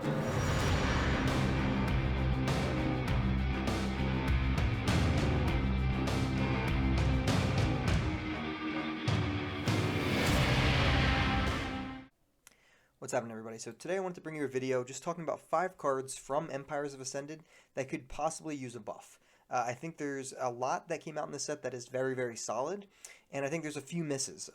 What's happening, everybody? So today I wanted to bring you a video just talking about 5 cards from Empires of Ascended that could possibly use a buff. I think there's a lot that came out in the set that is very, very solid, and I think there's a few misses.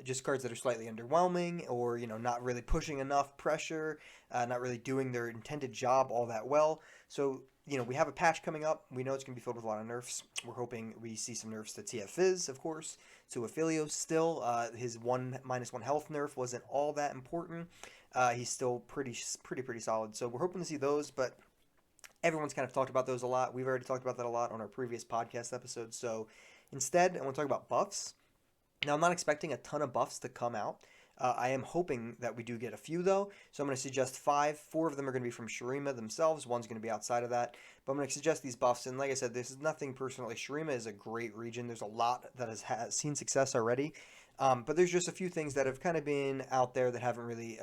Just cards that are slightly underwhelming, or not really pushing enough pressure, not really doing their intended job all that well. So we have a patch coming up. We know it's going to be filled with a lot of nerfs. We're hoping we see some nerfs to TF Fizz, of course, to Aphelios still. His -1 health nerf wasn't all that important. He's still pretty solid. So we're hoping to see those, but everyone's kind of talked about those a lot. We've already talked about that a lot on our previous podcast episodes. So instead, I want to talk about buffs. Now, I'm not expecting a ton of buffs to come out. I am hoping that we do get a few, though. So I'm going to suggest 5. 4 of them are going to be from Shurima themselves. One's going to be outside of that. But I'm going to suggest these buffs. And like I said, this is nothing personally. Shurima is a great region. There's a lot that has seen success already. But there's just a few things that have kind of been out there that haven't really,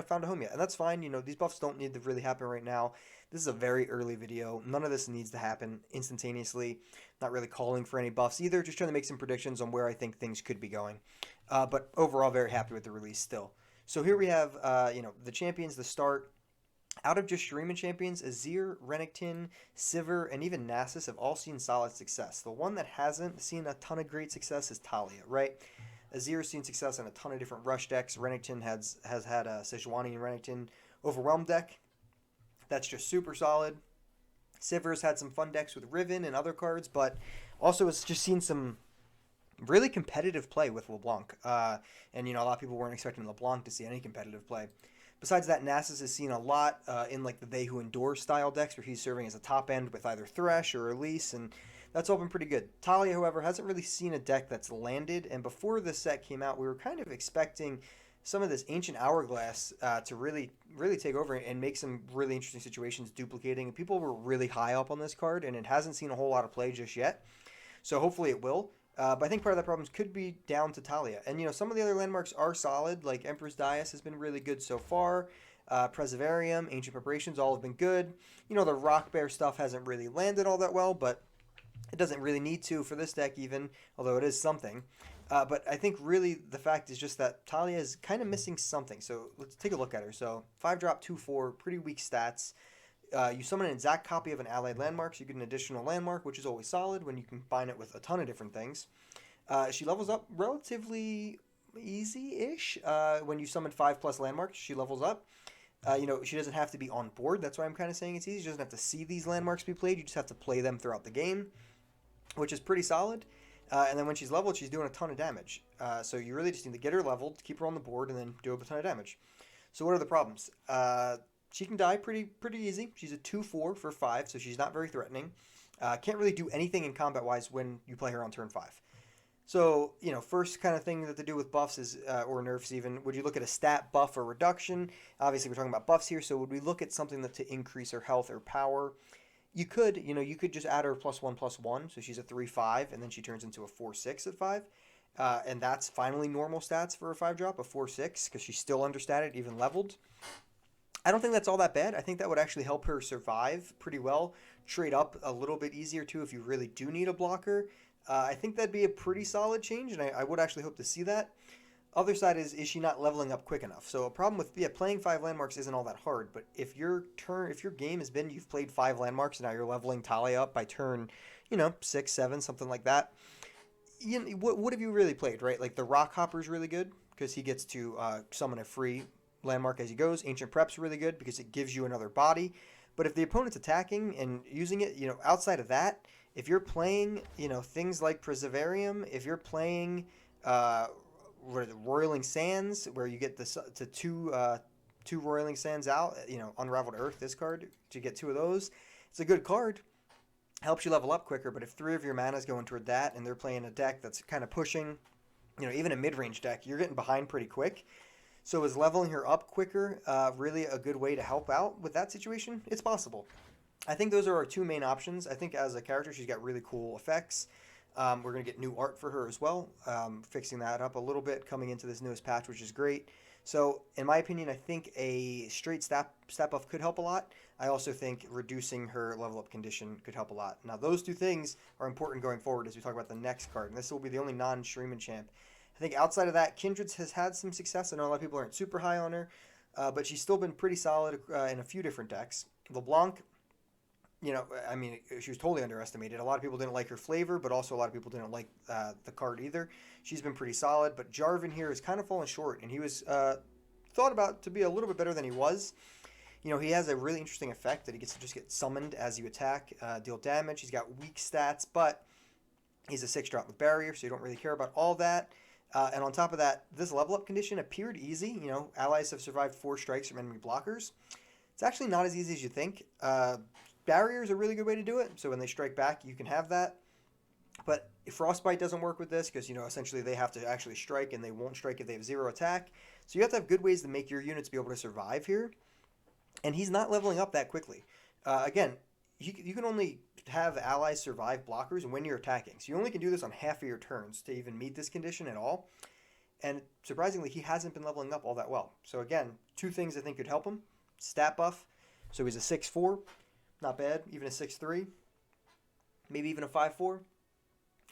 found a home yet. And that's fine. These buffs don't need to really happen right now. This is a very early video. None of this needs to happen instantaneously. Not really calling for any buffs either. Just trying to make some predictions on where I think things could be going. But overall, very happy with the release still. So here we have, the champions, the start. Out of just Shurima champions, Azir, Renekton, Sivir, and even Nasus have all seen solid success. The one that hasn't seen a ton of great success is Talia, right? Azir's seen success in a ton of different rush decks. Renekton has had a Sejuani and Renekton Overwhelm deck. That's just super solid. Sivir's had some fun decks with Riven and other cards, but also it's just seen some really competitive play with LeBlanc. And a lot of people weren't expecting LeBlanc to see any competitive play. Besides that, Nasus has seen a lot in like the They Who Endure style decks, where he's serving as a top end with either Thresh or Elise, and that's all been pretty good. Talia, however, hasn't really seen a deck that's landed, and before this set came out, we were kind of expecting some of this Ancient Hourglass to really take over and make some really interesting situations duplicating. And people were really high up on this card, and it hasn't seen a whole lot of play just yet. So hopefully it will. But I think part of that problem could be down to Talia. And, some of the other landmarks are solid, like Empress Dais has been really good so far. Preservarium, Ancient Preparations, all have been good. The Rock Bear stuff hasn't really landed all that well, but it doesn't really need to for this deck even, although it is something. But I think really the fact is just that Talia is kind of missing something. So let's take a look at her. So 5-drop, 2/4, pretty weak stats. You summon an exact copy of an allied landmark, so you get an additional landmark, which is always solid when you combine it with a ton of different things. She levels up relatively easy-ish. When you summon 5+ landmarks, she levels up. She doesn't have to be on board. That's why I'm kind of saying it's easy. She doesn't have to see these landmarks be played. You just have to play them throughout the game, which is pretty solid. And then when she's leveled, she's doing a ton of damage. So you really just need to get her leveled, keep her on the board, and then do a ton of damage. So what are the problems? She can die pretty easy. She's a 2/4 for 5, so she's not very threatening. Can't really do anything in combat-wise when you play her on turn 5. So, first kind of thing that to do with buffs is, or nerfs even, would you look at a stat buff or reduction? Obviously, we're talking about buffs here, so would we look at something to increase her health or power? You could, you could just add her +1/+1, so she's a 3/5, and then she turns into a 4/6 at 5. And that's finally normal stats for a 5-drop, a 4/6, because she's still understated, even leveled. I don't think that's all that bad. I think that would actually help her survive pretty well. Trade up a little bit easier, too, if you really do need a blocker. I think that'd be a pretty solid change, and I would actually hope to see that. Other side is she not leveling up quick enough? So a problem with playing 5 landmarks isn't all that hard, but if your game has been you've played 5 landmarks and now you're leveling Talia up by turn, 6, 7, something like that. What have you really played, right? Like the Rock Hopper's really good because he gets to summon a free landmark as he goes. Ancient Prep's really good because it gives you another body. But if the opponent's attacking and using it, outside of that, if you're playing, things like Preservarium, if you're playing Roiling Sands, where you get to two Roiling Sands out, Unraveled Earth, this card, to get 2 of those, it's a good card. Helps you level up quicker, but if 3 of your mana is going toward that and they're playing a deck that's kind of pushing, even a mid-range deck, you're getting behind pretty quick. So is leveling her up quicker really a good way to help out with that situation? It's possible. I think those are our 2 main options. I think as a character, she's got really cool effects. We're going to get new art for her as well, fixing that up a little bit coming into this newest patch, which is great. So, in my opinion, I think a straight stat buff could help a lot. I also think reducing her level up condition could help a lot. Now, those two things are important going forward as we talk about the next card, and this will be the only non-Shreeman champ. I think outside of that, Kindred's has had some success. I know a lot of people aren't super high on her, but she's still been pretty solid in a few different decks. LeBlanc, you know, I mean, she was totally underestimated. A lot of people didn't like her flavor, but also a lot of people didn't like the card either. She's been pretty solid, but Jarvan here has kind of fallen short, and he was thought about to be a little bit better than he was. You know, he has a really interesting effect that he gets to just get summoned as you attack, deal damage. He's got weak stats, but he's a 6-drop with barrier, so you don't really care about all that. And on top of that, this level up condition appeared easy. You know, allies have survived 4 strikes from enemy blockers. It's actually not as easy as you think. Barrier is a really good way to do it. So when they strike back, you can have that. But Frostbite doesn't work with this because, you know, essentially they have to actually strike, and they won't strike if they have 0 attack. So you have to have good ways to make your units be able to survive here. And he's not leveling up that quickly. Again, you can only have allies survive blockers when you're attacking. So you only can do this on half of your turns to even meet this condition at all. And surprisingly, he hasn't been leveling up all that well. So again, 2 things I think could help him. Stat buff. So he's a 6-4. Not bad. Even a 6-3. Maybe even a 5-4.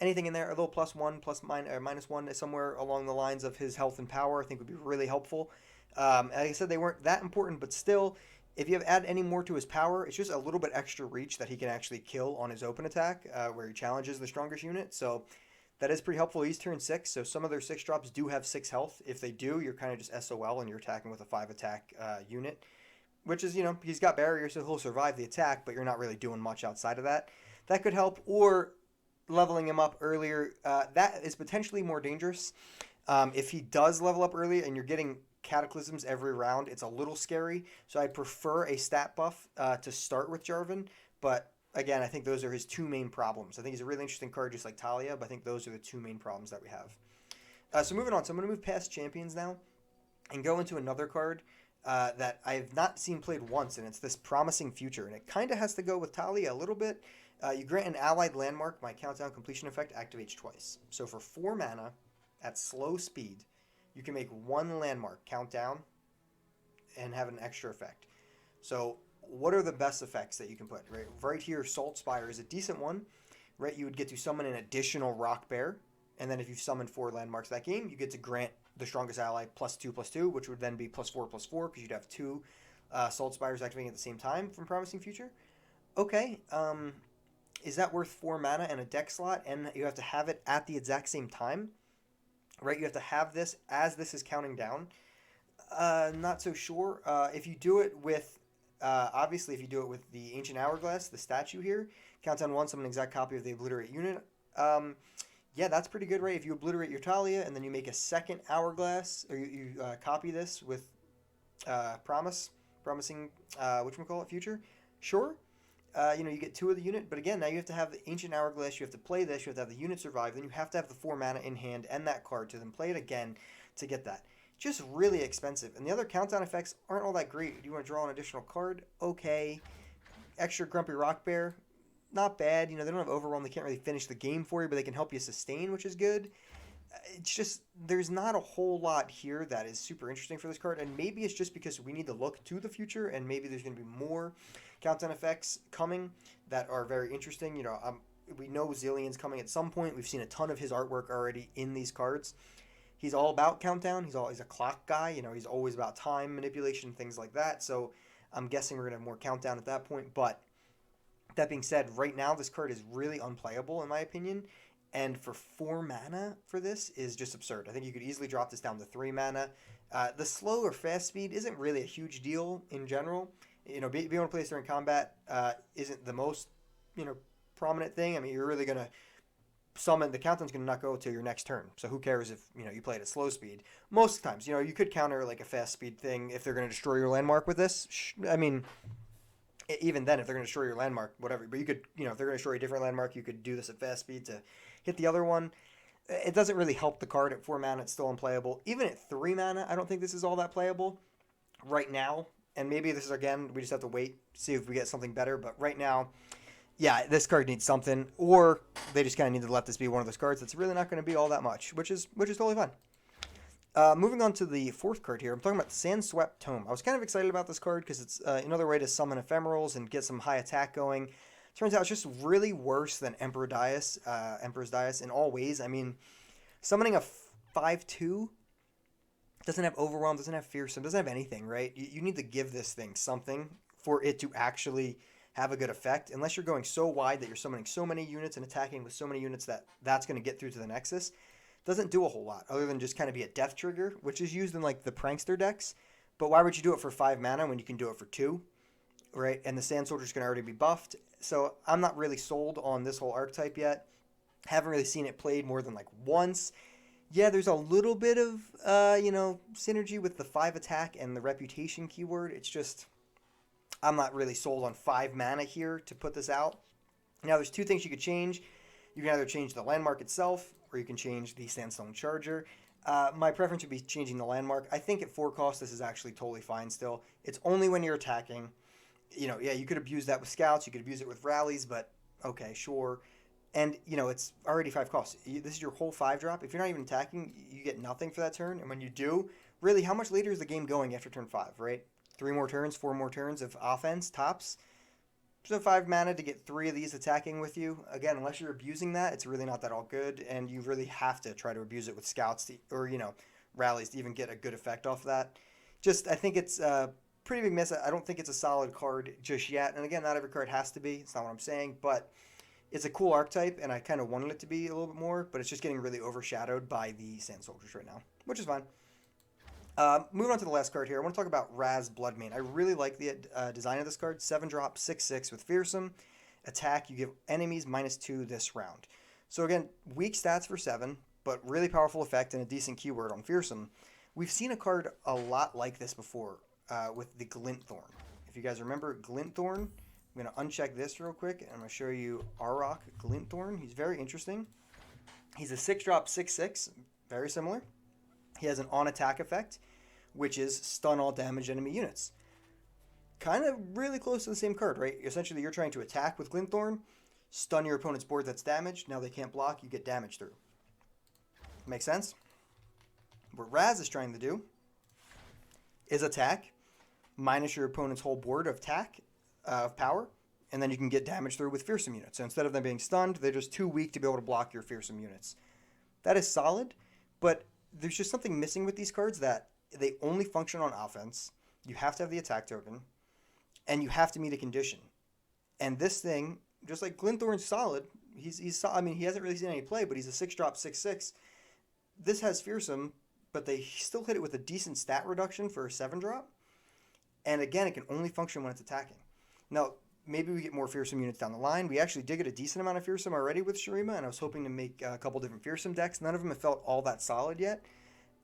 Anything in there, a little +1, -1, somewhere along the lines of his health and power, I think would be really helpful. Like I said, they weren't that important, but still, if you add any more to his power, it's just a little bit extra reach that he can actually kill on his open attack, where he challenges the strongest unit. So that is pretty helpful. He's turn 6, so some of their 6-drops do have 6 health. If they do, you're kind of just SOL and you're attacking with a 5-attack unit, which is, you know, he's got barrier, so he'll survive the attack, but you're not really doing much outside of that. That could help, or leveling him up earlier. That is potentially more dangerous. If he does level up early and you're getting cataclysms every round, it's a little scary. So I'd prefer a stat buff to start with Jarvan. But again, I think those are his 2 main problems. I think he's a really interesting card, just like Talia, but I think those are the 2 main problems that we have. So moving on. So I'm going to move past champions now and go into another card that I have not seen played once, and it's this Promising Future. And it kind of has to go with Talia a little bit. You grant an allied landmark. My countdown completion effect activates twice. So for 4 mana at slow speed, you can make 1 landmark count down and have an extra effect. So what are the best effects that you can put? Right here, Salt Spire is a decent one. Right, you would get to summon an additional Rock Bear, and then if you've summoned 4 landmarks that game, you get to grant the strongest ally +2/+2, which would then be +4/+4 because you'd have 2 Salt Spires activating at the same time from Promising Future. Okay, is that worth 4 mana and a deck slot, and you have to have it at the exact same time? Right, you have to have this as this is counting down. Not so sure. If you do it with, obviously, if you do it with the Ancient Hourglass, the statue here, count down 1, summon an exact copy of the Obliterate unit. Yeah, that's pretty good, right? If you obliterate your Talia and then you make a second Hourglass, or you copy this with Promising, whatchamacallit, Future, sure. You know, you get 2 of the unit, but again, now you have to have the Ancient Hourglass, you have to play this, you have to have the unit survive, then you have to have the 4 mana in hand and that card to then play it again to get that. Just really expensive. And the other countdown effects aren't all that great. Do you want to draw an additional card? Okay. Extra Grumpy Rock Bear? Not bad. You know, they don't have Overwhelm, they can't really finish the game for you, but they can help you sustain, which is good. It's just, there's not a whole lot here that is super interesting for this card, and maybe it's just because we need to look to the future, and maybe there's going to be more countdown effects coming that are very interesting. You know, we know Zillion's coming at some point. We've seen a ton of his artwork already in these cards. He's all about countdown. He's a clock guy. You know, he's always about time manipulation, things like that. So I'm guessing we're going to have more countdown at that point. But that being said, right now this card is really unplayable in my opinion. And for 4 mana for this is just absurd. I think you could easily drop this down to 3 mana. The slow or fast speed isn't really a huge deal in general. You know, being able to play this during combat isn't the most, you know, prominent thing. I mean, you're really going to summon, the countdown's going to not go till your next turn. So who cares if, you know, you play it at slow speed. Most times, you know, you could counter like a fast speed thing if they're going to destroy your landmark with this. I mean, even then, if they're going to destroy your landmark, whatever. But you could, you know, if they're going to destroy a different landmark, you could do this at fast speed to hit the other one. It doesn't really help the card at 4 mana. It's still unplayable. Even at 3 mana, I don't think this is all that playable right now. And maybe this is, again, we just have to wait, see if we get something better. But right now, yeah, this card needs something. Or they just kind of need to let this be one of those cards that's really not going to be all that much, which is totally fine. Moving on to the fourth card here, I'm talking about the Sandswept Totem. I was kind of excited about this card because it's another way to summon ephemerals and get some high attack going. Turns out it's just really worse than Emperor's Dais in all ways. I mean, summoning a 5/2 doesn't have Overwhelm, doesn't have Fearsome, doesn't have anything, right? You need to give this thing something for it to actually have a good effect. Unless you're going so wide that you're summoning so many units and attacking with so many units that that's going to get through to the Nexus. Doesn't do a whole lot other than just kind of be a death trigger, which is used in like the Prankster decks. But why would you do it for 5 mana when you can do it for 2, right? And the Sand Soldier's going to already be buffed. So I'm not really sold on this whole archetype yet. Haven't really seen it played more than like once. Yeah, there's a little bit of, synergy with the 5 attack and the reputation keyword. It's just, I'm not really sold on 5 mana here to put this out. Now, there's 2 things you could change. You can either change the landmark itself, or you can change the Sandstone Charger. My preference would be changing the landmark. I think at 4 cost, this is actually totally fine still. It's only when you're attacking. You could abuse that with scouts. You could abuse it with rallies, but okay, sure. And, it's already 5 costs. This is your whole 5-drop. If you're not even attacking, you get nothing for that turn. And when you do, really, how much later is the game going after turn 5, right? 3 more turns, 4 more turns of offense, tops. So 5 mana to get 3 of these attacking with you. Again, unless you're abusing that, it's really not that all good. And you really have to try to abuse it with scouts or rallies to even get a good effect off that. I think it's a pretty big miss. I don't think it's a solid card just yet. And again, not every card has to be. It's not what I'm saying. But it's a cool archetype, and I kind of wanted it to be a little bit more. But it's just getting really overshadowed by the Sand Soldiers right now, which is fine. Moving on to the last card here, I want to talk about Raz Bloodmain. I really like the design of this card. 7-drop, 6/6 with Fearsome. Attack, you give enemies -2 this round. So again, weak stats for 7, but really powerful effect and a decent keyword on Fearsome. We've seen a card a lot like this before with the Glintthorn. If you guys remember Glintthorn, I'm going to uncheck this real quick, and I'm going to show you Auroch Glintthorn. He's very interesting. He's a 6-drop, 6/6, very similar. He has an on-attack effect, which is stun all damaged enemy units. Kind of really close to the same card, right? Essentially, you're trying to attack with Glintthorn, stun your opponent's board that's damaged. Now they can't block, you get damage through. Make sense? What Raz is trying to do is attack, minus your opponent's whole board of power, and then you can get damage through with Fearsome units. So instead of them being stunned, they're just too weak to be able to block your Fearsome units. That is solid, but there's just something missing with these cards that they only function on offense. You have to have the attack token, and you have to meet a condition. And this thing, just like Glintthorn's solid, he hasn't really seen any play, but he's a 6-drop, 6/6. This has Fearsome, but they still hit it with a decent stat reduction for a 7-drop. And again, it can only function when it's attacking. Now, maybe we get more Fearsome units down the line. We actually did get a decent amount of Fearsome already with Shurima, and I was hoping to make a couple different Fearsome decks. None of them have felt all that solid yet.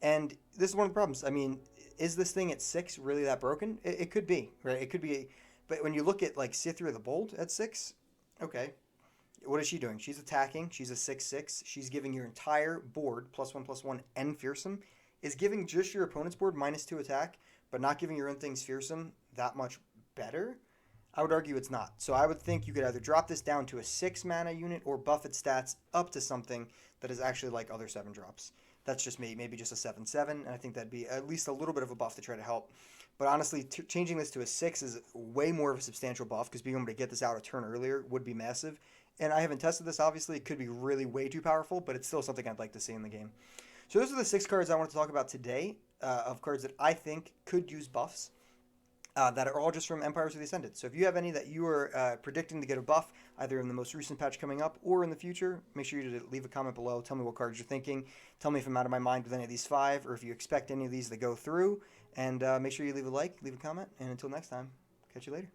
And this is one of the problems. I mean, is this thing at 6 really that broken? It could be, right? It could be. But when you look at, like, Sithra the Bold at 6, okay. What is she doing? She's attacking. She's a 6/6. She's giving your entire board, +1/+1, and Fearsome. Is giving just your opponent's board -2 attack, but not giving your own things Fearsome that much better? I would argue it's not. So I would think you could either drop this down to a 6-mana unit or buff its stats up to something that is actually like other 7-drops. That's just me. Maybe just a 7/7, and I think that'd be at least a little bit of a buff to try to help. But honestly, changing this to a 6 is way more of a substantial buff because being able to get this out a turn earlier would be massive. And I haven't tested this, obviously. It could be really way too powerful, but it's still something I'd like to see in the game. So those are the 6 cards I want to talk about today of cards that I think could use buffs. That are all just from Empires of the Ascended. So if you have any that you are predicting to get a buff, either in the most recent patch coming up or in the future, make sure you leave a comment below. Tell me what cards you're thinking. Tell me if I'm out of my mind with any of these 5, or if you expect any of these to go through. And make sure you leave a like, leave a comment. And until next time, catch you later.